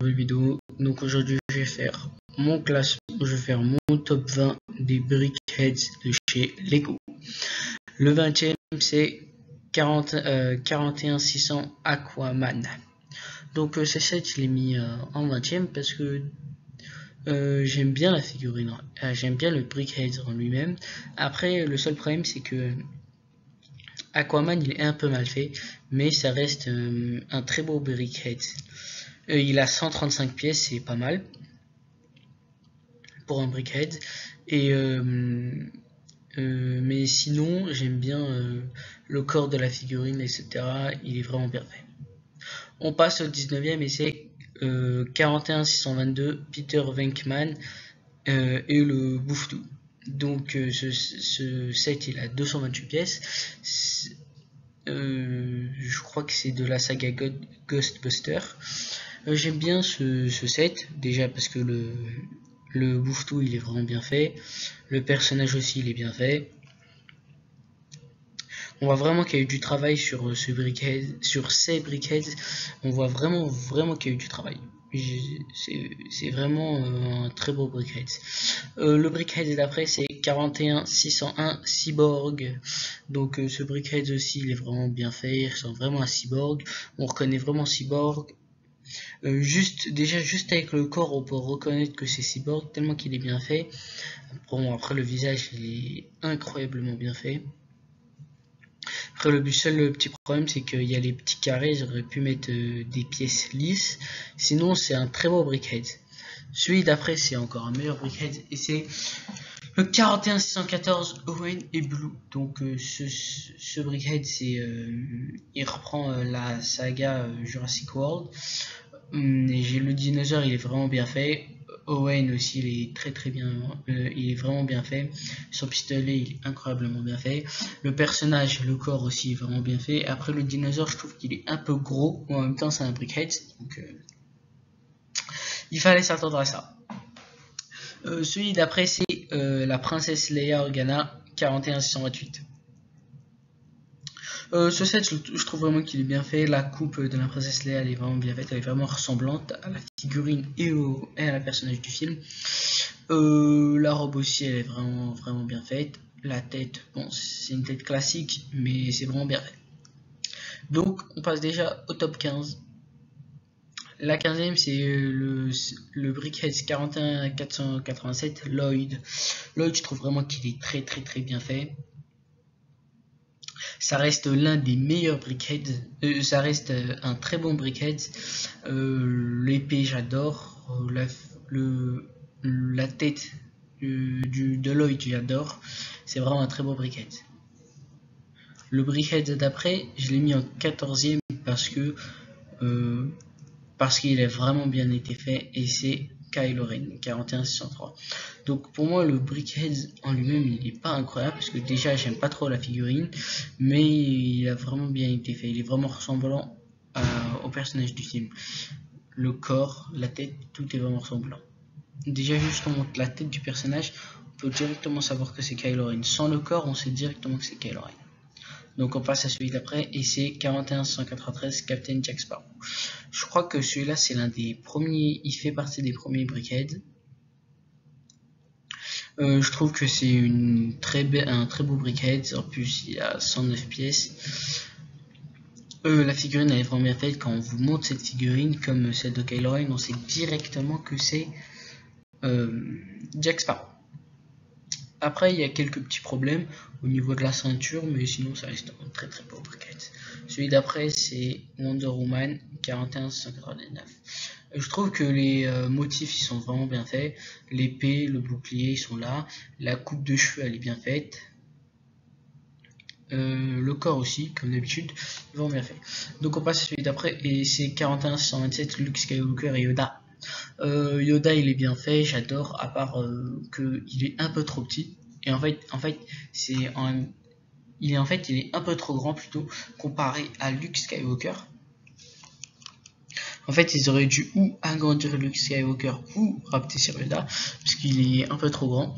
nouvelle vidéo. Donc aujourd'hui je vais faire mon classement, je vais faire mon top 20 des Brickheads de chez Lego. Le 20e c'est 41600 Aquaman. Donc ce set je l'ai mis en 20e parce que j'aime bien la figurine, j'aime bien le Brickheads en lui-même. Après le seul problème c'est que Aquaman il est un peu mal fait, mais ça reste un très beau Brickhead. Il a 135 pièces, c'est pas mal pour un Brickhead. Et mais sinon j'aime bien le corps de la figurine, etc. Il est vraiment bien fait. On passe au 19e et c'est 41622 Peter Venkman et le Bouffe-Tout. Donc ce set il a 228 pièces. Je crois que c'est de la saga Ghostbuster. J'aime bien ce set déjà parce que le Bouffe-Tout il est vraiment bien fait, le personnage aussi il est bien fait. On voit vraiment qu'il y a eu du travail sur ce Brickhead, sur ces Brickheads. On voit vraiment qu'il y a eu du travail. C'est vraiment un très beau Brickhead. Le Brickhead d'après c'est 41601 Cyborg. Donc ce Brickhead aussi il est vraiment bien fait, il ressemble vraiment à Cyborg. On reconnaît vraiment Cyborg. Juste avec le corps on peut reconnaître que c'est Cyborg tellement qu'il est bien fait. Bon, après le visage il est incroyablement bien fait. Après le seul petit problème c'est qu'il y a les petits carrés, j'aurais pu mettre des pièces lisses. Sinon c'est un très beau Brickhead. Celui d'après c'est encore un meilleur Brickhead et c'est le 41614 Owen et Blue. Donc ce Brickhead c'est il reprend la saga Jurassic World. Et j'ai le dinosaure il est vraiment bien fait. Owen aussi il est très bien, il est vraiment bien fait. Son pistolet il est incroyablement bien fait. Le personnage, le corps aussi est vraiment bien fait. Après le dinosaure je trouve qu'il est un peu gros, mais en même temps c'est un Brickhead, donc il fallait s'attendre à ça. Celui d'après c'est la princesse Leia Organa 41628. Ce set je trouve vraiment qu'il est bien fait. La coupe de la princesse Leia elle est vraiment bien faite, elle est vraiment ressemblante à la figurine et à la personnage du film. La robe aussi elle est vraiment bien faite. La tête, bon c'est une tête classique mais c'est vraiment bien fait. Donc on passe déjà au top 15. La 15e c'est le Brickhead 41487 Lloyd. Lloyd je trouve vraiment qu'il est très bien fait. Ça reste l'un des meilleurs Brickheads, ça reste un très bon Brickhead. L'épée j'adore, la tête de Lloyd j'adore, c'est vraiment un très beau Brickhead. Le Brickhead d'après je l'ai mis en 14e parce qu'il a vraiment bien été fait et c'est Kylo Ren 41603. Donc pour moi le Brickhead en lui-même il n'est pas incroyable parce que déjà j'aime pas trop la figurine, mais il a vraiment bien été fait, il est vraiment ressemblant au personnage du film. Le corps, la tête, tout est vraiment ressemblant. Déjà juste on montre la tête du personnage, on peut directement savoir que c'est Kylo Ren. Sans le corps on sait directement que c'est Kylo Ren. Donc on passe à celui d'après et c'est 41193 Captain Jack Sparrow. Je crois que celui-là c'est l'un des premiers, il fait partie des premiers Brickheads. Je trouve que c'est un très beau Brickhead. En plus il a 109 pièces. La figurine elle est vraiment bien faite. Quand on vous montre cette figurine comme celle de Kylo Ren, on sait directement que c'est Jack Sparrow. Après il y a quelques petits problèmes au niveau de la ceinture, mais sinon ça reste un très beau Brickhead. Celui d'après c'est Wonder Woman 41199. Je trouve que les motifs ils sont vraiment bien faits. L'épée, le bouclier ils sont là. La coupe de cheveux elle est bien faite. Le corps aussi, comme d'habitude, vraiment bien fait. Donc on passe à celui d'après et c'est 41627 Luke Skywalker et Yoda. Yoda il est bien fait, j'adore, à part que il est un peu trop petit. Et en fait il est un peu trop grand plutôt comparé à Luke Skywalker. En fait, ils auraient dû ou agrandir Luke Skywalker ou rapetisser Yoda, parce qu'il est un peu trop grand.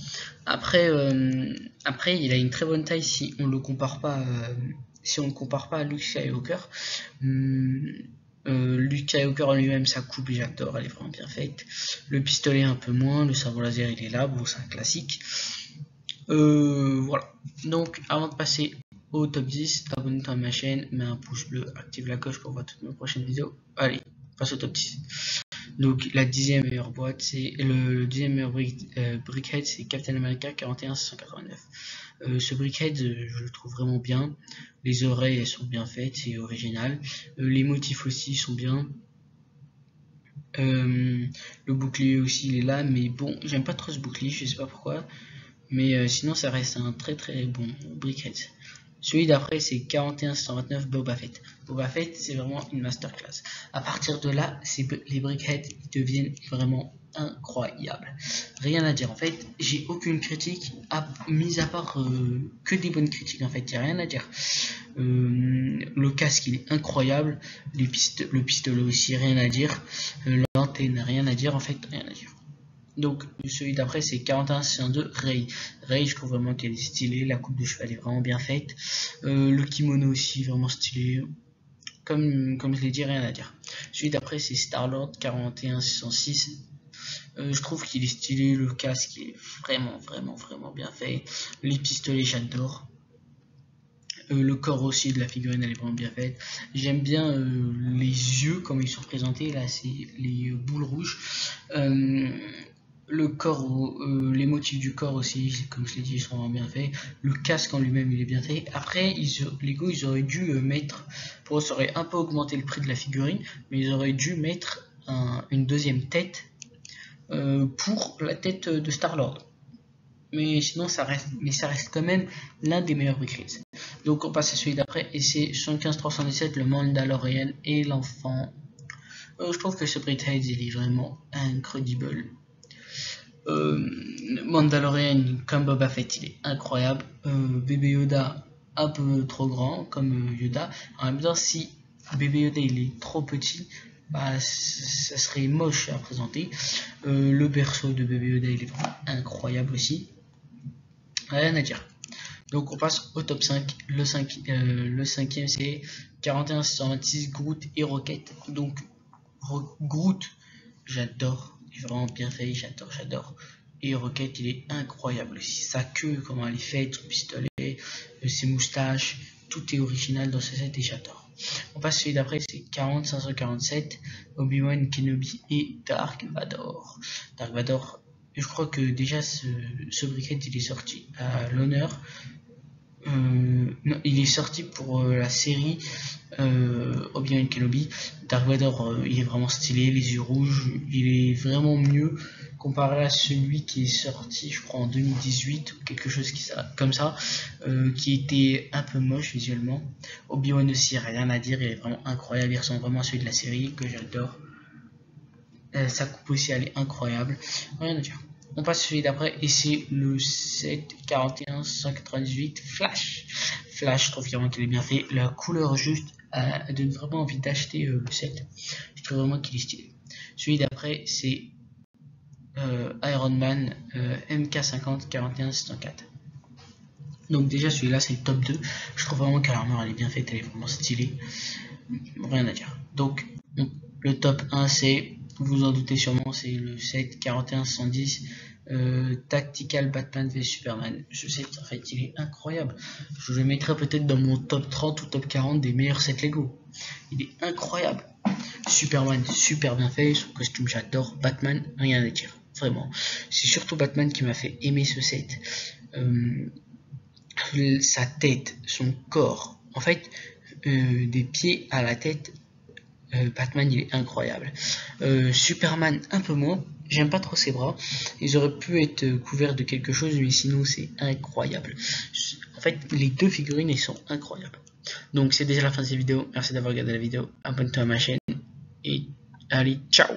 Après, il a une très bonne taille si on le compare pas à Luke Skywalker. Luke Skywalker en lui-même, sa coupe, j'adore, elle est vraiment bien faite. Le pistolet un peu moins, le sabre laser il est là, bon c'est un classique. Voilà. Donc avant de passer au top 10, abonne-toi à ma chaîne, mets un pouce bleu, active la cloche pour voir toutes mes prochaines vidéos. Allez, passe au top 10. Donc la 10e meilleure boîte, c'est le 10e meilleur brickhead, c'est Captain America 41689. Ce brickhead, je le trouve vraiment bien. Les oreilles, elles sont bien faites, c'est original. Les motifs aussi sont bien. Le bouclier aussi, il est là, mais bon, j'aime pas trop ce bouclier, je sais pas pourquoi. Mais sinon, ça reste un très très bon brickhead. Celui d'après, c'est 41629 Boba Fett. Boba Fett, c'est vraiment une masterclass. À partir de là, les brickheads deviennent vraiment incroyables. Rien à dire. En fait, j'ai aucune critique, mis à part que des bonnes critiques. En fait, il n'y a rien à dire. Le casque, il est incroyable. Le pistolet aussi, rien à dire. L'antenne, rien à dire. En fait, rien à dire. Donc celui d'après c'est 4162 Rey. Rey, je trouve vraiment qu'elle est stylée, la coupe de cheveux elle est vraiment bien faite. Le kimono aussi vraiment stylé. Comme je l'ai dit, rien à dire. Celui d'après c'est Star-Lord 41606. Je trouve qu'il est stylé, le casque est vraiment bien fait. Les pistolets j'adore. Le corps aussi de la figurine elle est vraiment bien faite. J'aime bien les yeux comme ils sont représentés, là c'est les boules rouges. Le corps, les motifs du corps aussi, comme je l'ai dit, ils sont vraiment bien faits. Le casque en lui-même, il est bien fait. Après, Lego, ils auraient dû mettre, pour eux, ça aurait un peu augmenté le prix de la figurine, mais ils auraient dû mettre une deuxième tête pour la tête de Star-Lord. Mais sinon, ça reste quand même l'un des meilleurs brickheads. Donc, on passe à celui d'après, et c'est 75317, le Mandalorian et l'enfant. Je trouve que ce brickhead, il est vraiment incroyable. Mandalorian comme Boba Fett il est incroyable. Bébé Yoda un peu trop grand comme Yoda. En même temps, si Bébé Yoda il est trop petit, bah ça serait moche à présenter. Le berceau de Bébé Yoda il est vraiment incroyable aussi. Rien à dire. Donc on passe au top 5. Le cinquième c'est 41626 Groot et Rocket. Donc Groot, j'adore. Il est vraiment bien fait, j'adore. Et Rocket, il est incroyable aussi. Sa queue, comment elle est faite, son pistolet, ses moustaches, tout est original dans ce set et j'adore. On passe celui d'après, c'est 40547, Obi-Wan Kenobi et Dark Vador. Dark Vador, je crois que déjà ce briquet, il est sorti à l'honneur. Non, il est sorti pour la série Obi-Wan Kenobi. Dark Vador, il est vraiment stylé, les yeux rouges, il est vraiment mieux comparé à celui qui est sorti, je crois, en 2018 ou quelque chose comme ça, qui était un peu moche visuellement. Obi-Wan aussi, rien à dire, il est vraiment incroyable, il ressemble vraiment à celui de la série que j'adore. Sa coupe aussi, elle est incroyable, rien à dire. On passe celui d'après et c'est le 741-198 Flash. Flash, je trouve vraiment qu'il est bien fait. La couleur juste donne vraiment envie d'acheter le set. Je trouve vraiment qu'il est stylé. Celui d'après c'est Iron Man MK50 41604. Donc déjà celui-là c'est le top 2. Je trouve vraiment que l'armure elle est bien faite, elle est vraiment stylée. Rien à dire. Donc le top 1 c'est, vous en doutez sûrement, c'est le set 41-110 Tactical Batman vs Superman. Ce set en fait il est incroyable. Je le mettrai peut-être dans mon top 30 ou top 40 des meilleurs sets Lego. Il est incroyable. Superman super bien fait, son costume j'adore. Batman, rien à dire, vraiment. C'est surtout Batman qui m'a fait aimer ce set. Sa tête, son corps, en fait des pieds à la tête, Batman il est incroyable. Superman un peu moins, j'aime pas trop ses bras, ils auraient pu être couverts de quelque chose, mais sinon c'est incroyable. En fait les deux figurines elles sont incroyables. Donc c'est déjà la fin de cette vidéo, merci d'avoir regardé la vidéo, abonne-toi à ma chaîne et allez ciao.